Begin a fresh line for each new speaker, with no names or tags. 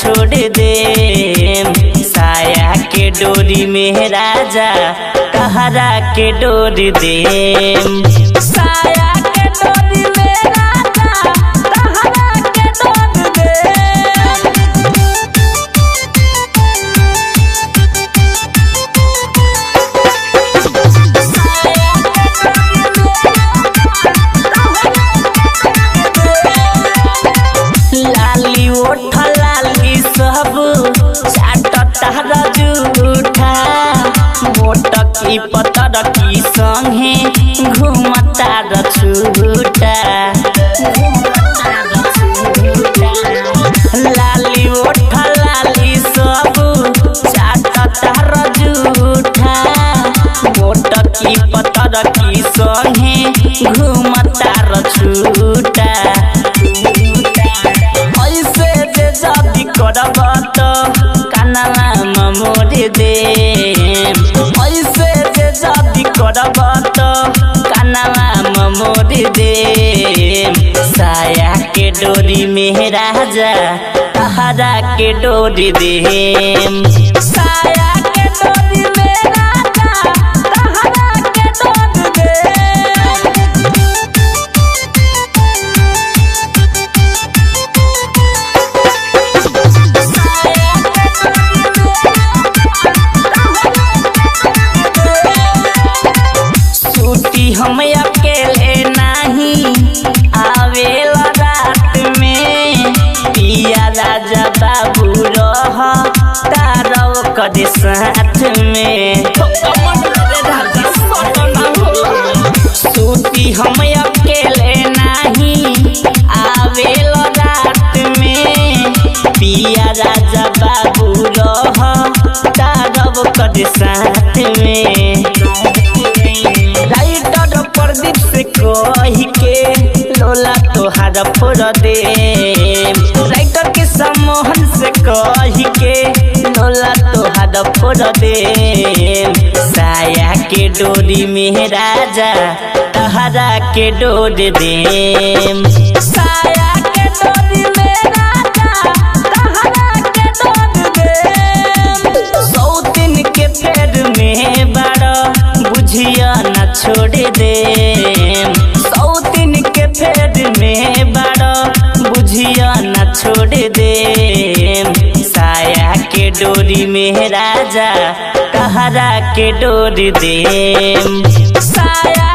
छोड़ दे। साया के डोरी में राजा तहरा के डोरी दे। साया के डोरी में राजा तहरा के डोरी दे। लाली ओठ लाली सब चाटता जूठा। मोटकी पतरकी संगे घूमता छूटा। लाली ओठ लाली सब चाटता जूठा। मोटकी पतरकी संगे घूमता छूटा। ऐसे जे जाति करब तो कानवा मोड़ दे। ऐसे जे जाति करब तो कानवा मोड़ दे। साया के डोरी में राजा तहरा के डोरी दे। साया के डोरी में राजा तहरा के डोरी दे। हम अकेले नहीं आवेला रात में। पिया राजा बाबू रह तारव कदे साथ में। सूती हम अकेले नहीं आवेला रात में। पिया राजा बाबू रह तारव कदे साथ में। प्रदीप से कही के लोला तोहारा फोड़ दे। राइटर के सम्मोहन से कही के लोला तोहारा फोड़ दे। साया के डोरी में राजा तहरा के डोरी दे। साया के डोरी में राजा तहरा के डोरी दे। सौतीन के पैर में बड़ा बुझिया न छोड़ दे। सौतीन के फेर में बड़ा बुझिया न छोड़ दे। साया के डोरी में राजा तहरा के डोरी दे। साया